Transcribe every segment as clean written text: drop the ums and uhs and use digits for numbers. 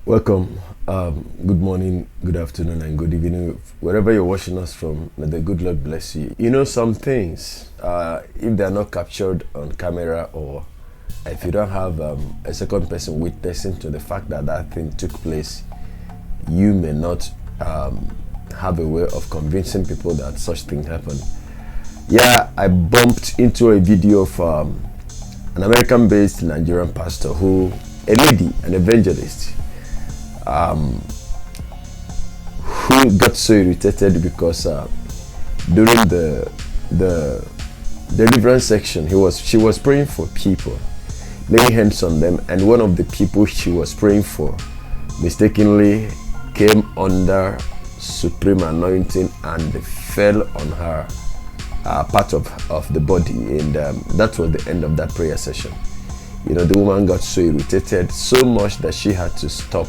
Welcome. Good morning, good afternoon, and good evening. Wherever you're watching us from, may the good Lord bless you. You know, some things, if they are not captured on camera, or if you don't have a second person witnessing to the fact that that thing took place, you may not have a way of convincing people that such thing happened. Yeah, I bumped into a video of an American-based Nigerian pastor a lady, an evangelist, who got so irritated because during the deliverance section, she was praying for people, laying hands on them, and one of the people she was praying for mistakenly came under supreme anointing and fell on her part of the body, and that was the end of that prayer session. You know, the woman got so irritated, so much that she had to stop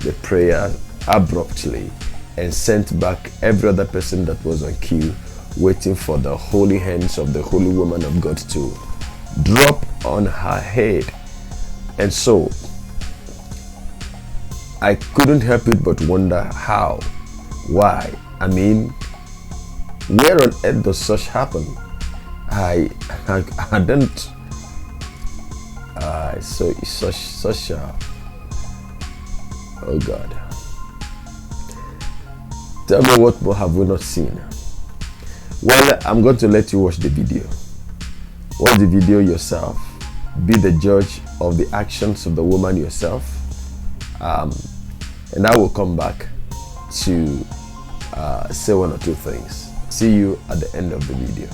the prayer abruptly and sent back every other person that was on queue, waiting for the holy hands of the holy woman of God to drop on her head. And so I couldn't help it but wonder how, why. I mean, where on earth does such happen? I don't. So it's such a, oh God. Tell me, what more have we not seen? Well, I'm going to let you watch the video. Watch the video yourself. Be the judge of the actions of the woman yourself. And I will come back to say one or two things. See you at the end of the video.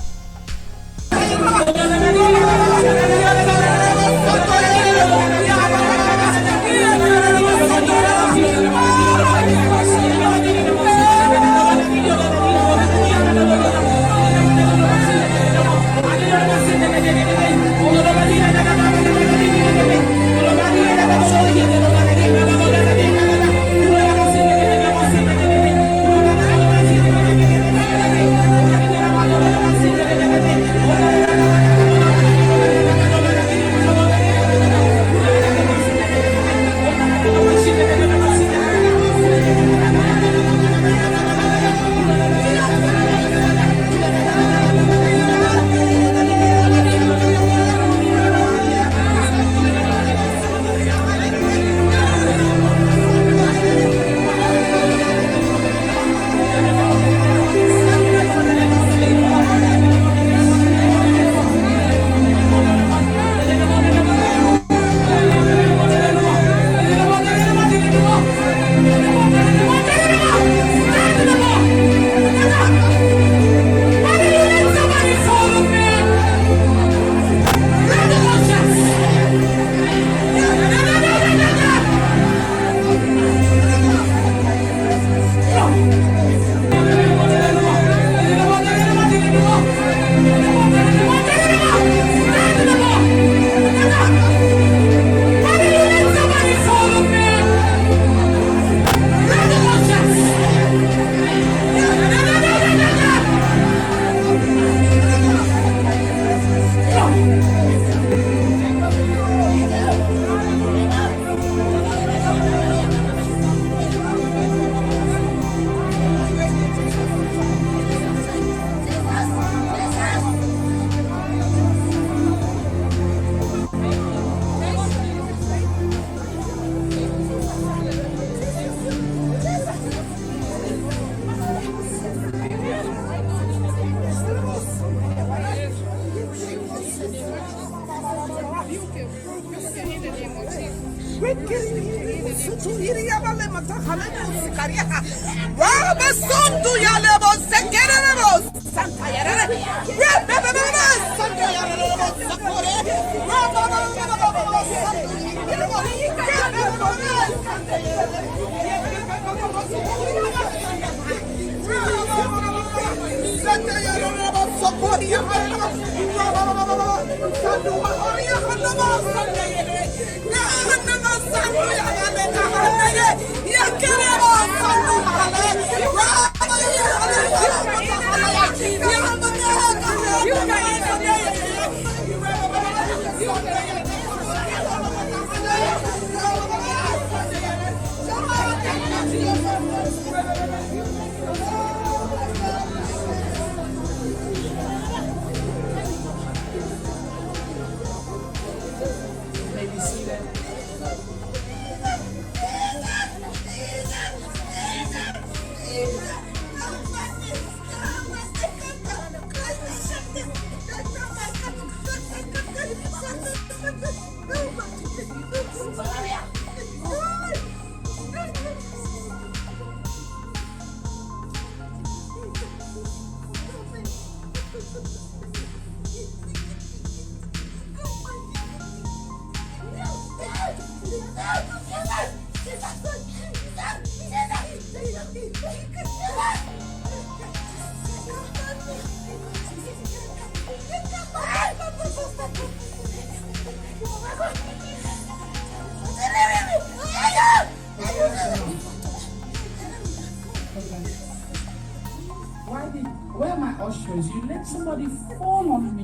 Where are my ushers? You let somebody fall on me.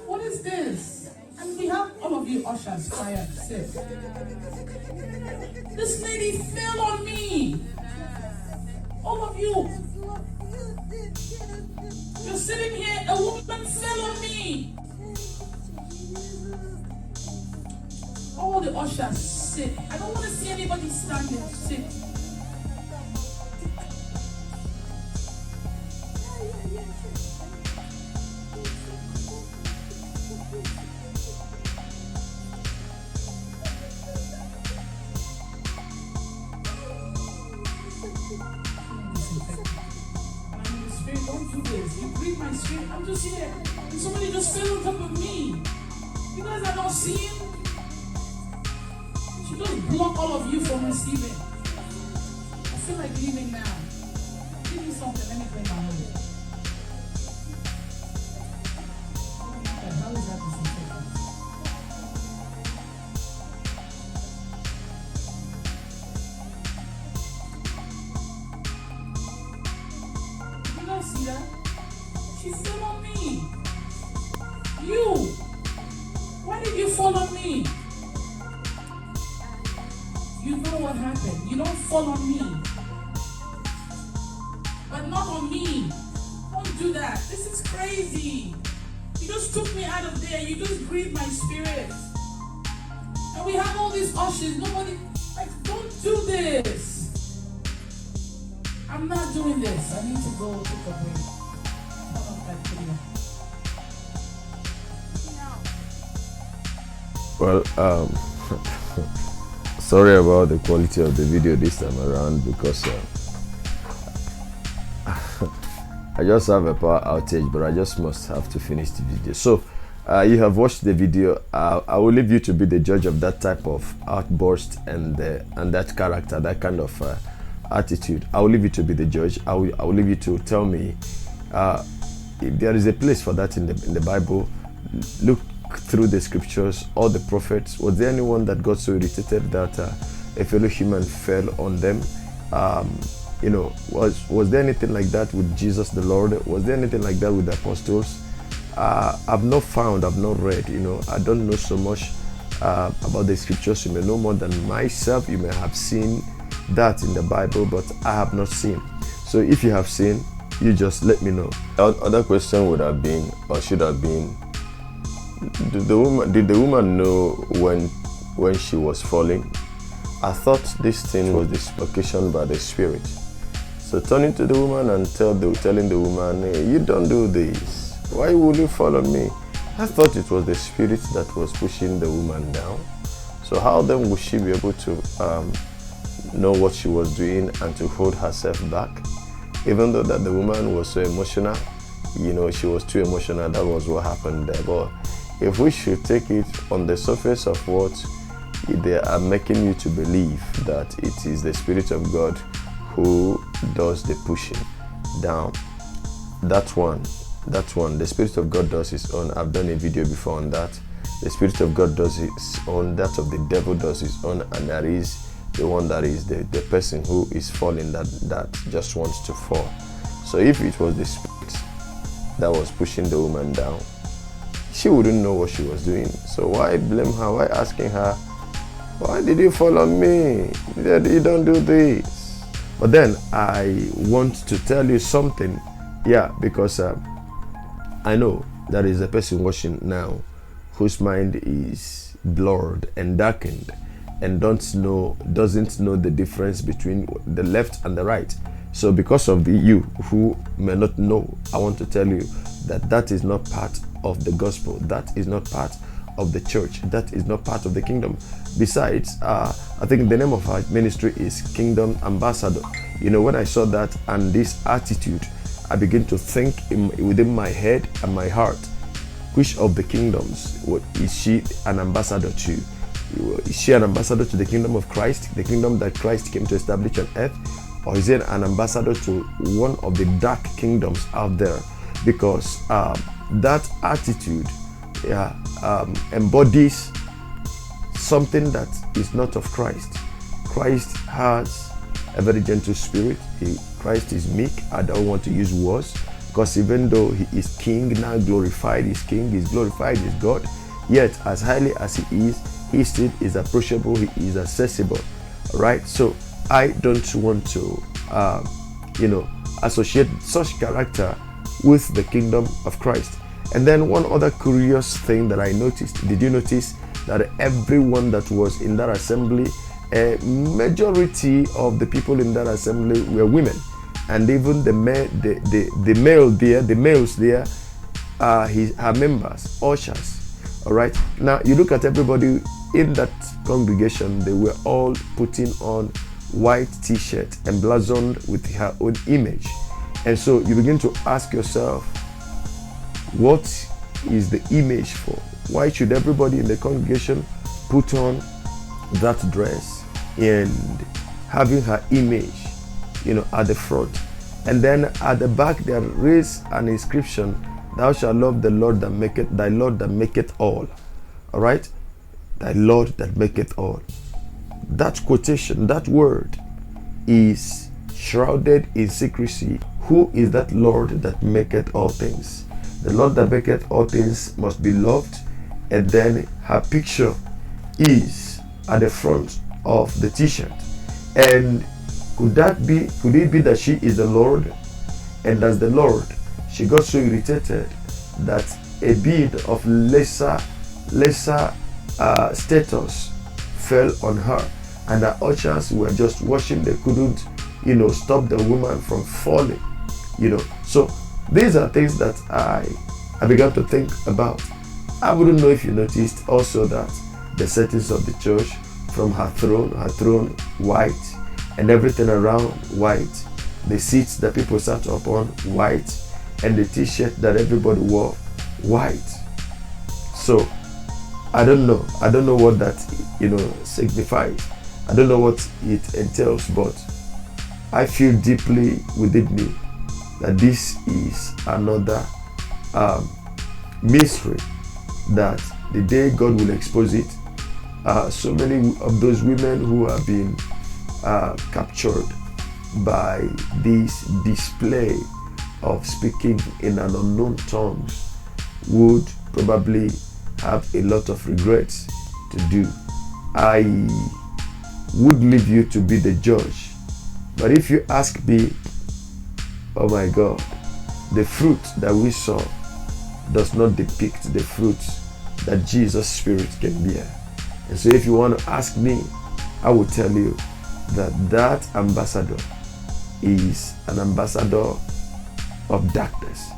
What is this? And we have all of you ushers quiet. Sit. This lady fell on me. All of you. You're sitting here, a woman fell on me. All the ushers, sit. I don't want to see anybody standing. Sit. Don't do this. You breathe my spirit. I'm just here. And somebody just fell on top of me. You guys are not seeing? She just block all of you from receiving. I feel like leaving now. Give me something. Let me play my home. What the hell is that disinfectant? See that? She fell on me. You! Why did you fall on me? You know what happened. You don't fall on me. But not on me. Don't do that. This is crazy. You just took me out of there. You just grieved my spirit. And we have all these ushers. Nobody, like, don't do this. I'm not doing this. I need to go take a break. Hold on, that video. Well, sorry about the quality of the video this time around because I just have a power outage, but I just must have to finish the video. So you have watched the video. I will leave you to be the judge of that type of outburst and that character, that kind of attitude. I will leave you to be the judge. I will leave you to tell me if there is a place for that in the Bible. Look through the scriptures, all the prophets. Was there anyone that got so irritated that a fellow human fell on them? Was there anything like that with Jesus the Lord? Was there anything like that with the apostles? I've not found, I've not read. I don't know so much about the scriptures. You may know more than myself. You may have seen that in the Bible, but I have not seen. So if you have seen, you just let me know. Other question would have been, or should have been, did the woman know when she was falling? I thought this thing was dislocation by the Spirit. So turning to the woman and telling the woman, hey, you don't do this. Why will you fall on me? I thought it was the Spirit that was pushing the woman down. So how then would she be able to know what she was doing and to hold herself back? Even though that the woman was so emotional, she was too emotional. That was what happened there. But if we should take it on the surface of what they are making you to believe, that it is the Spirit of God who does the pushing down, that one, the Spirit of God does his own. I've done a video before on that. The Spirit of God does his own, that of the devil does his own, and there is the one that is the person who is falling, that just wants to fall. So if it was the Spirit that was pushing the woman down, she wouldn't know what she was doing. So why blame her? Why asking her, why did you fall on me? You don't do this. But then I want to tell you something. Yeah, because I know there is a person watching now whose mind is blurred and darkened and doesn't know the difference between the left and the right. So because of you who may not know, I want to tell you that is not part of the gospel. That is not part of the church. That is not part of the kingdom. Besides, I think the name of our ministry is Kingdom Ambassador. When I saw that and this attitude, I began to think within my head and my heart, which of the kingdoms is she an ambassador to? Is she an ambassador to the kingdom of Christ, the kingdom that Christ came to establish on earth? Or is it an ambassador to one of the dark kingdoms out there? Because that attitude embodies something that is not of Christ. Christ has a very gentle spirit. Christ is meek. I don't want to use words, because even though he is king, now glorified is king, he's glorified is God, yet as highly as he still is approachable, he is accessible. Right? So I don't want to associate such character with the kingdom of Christ. And then one other curious thing that I noticed, did you notice that everyone that was in that assembly, a majority of the people in that assembly were women, and even the males there are her members, ushers. All right. Now you look at everybody in that congregation; they were all putting on white T-shirt emblazoned with her own image, and so you begin to ask yourself, what is the image for? Why should everybody in the congregation put on that dress and having her image, at the front? And then at the back there is an inscription, "Thou shalt love the Lord that maketh thy Lord that maketh all." All right, thy Lord that maketh all. That quotation, that word, is shrouded in secrecy. Who is that Lord that maketh all things? The Lord that maketh all things must be loved, and then her picture is at the front of the T-shirt. And could it be that she is the Lord, and as the Lord, she got so irritated that a bit of lesser status fell on her, and the ushers were just watching. They couldn't stop the woman from falling. So these are things that I began to think about. I wouldn't know if you noticed also that the settings of the church, from her throne white, and everything around white, the seats that people sat upon white, and the T-shirt that everybody wore white. So I don't know what that signifies. I don't know what it entails, but I feel deeply within me that this is another mystery, that the day God will expose it, so many of those women who have been captured by this display of speaking in an unknown tongue would probably have a lot of regrets to do. I would leave you to be the judge, but if you ask me, oh my God, the fruit that we saw does not depict the fruits that Jesus' Spirit can bear. And so if you want to ask me, I will tell you that ambassador is an ambassador of darkness.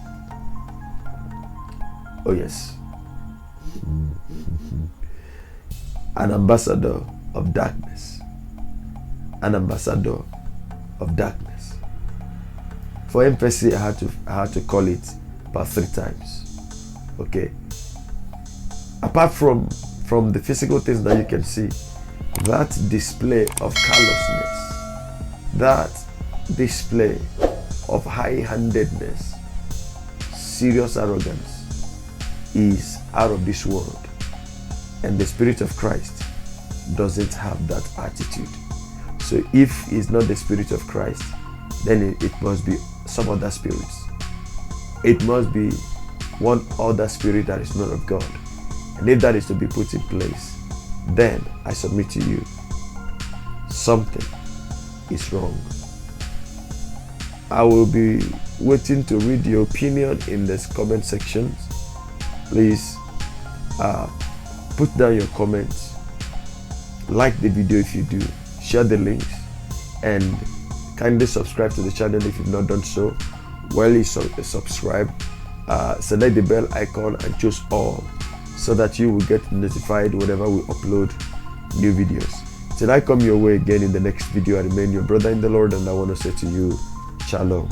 Oh yes. An ambassador of darkness. An ambassador of darkness. For emphasis, I had to call it about 3 times. Okay. Apart from the physical things that you can see, that display of callousness, that display of high-handedness, serious arrogance, is out of this world. And the Spirit of Christ doesn't have that attitude. So if it's not the Spirit of Christ, then it must be some other spirits. It must be one other spirit that is not of God. And if that is to be put in place, then I submit to you, something is wrong. I will be waiting to read your opinion in the comment section. Please put down your comments, like the video if you do, share the links, and kindly subscribe to the channel if you've not done so. While you subscribe, select the bell icon and choose all, so that you will get notified whenever we upload new videos. Till I come your way again in the next video, I remain your brother in the Lord, and I want to say to you, Shalom.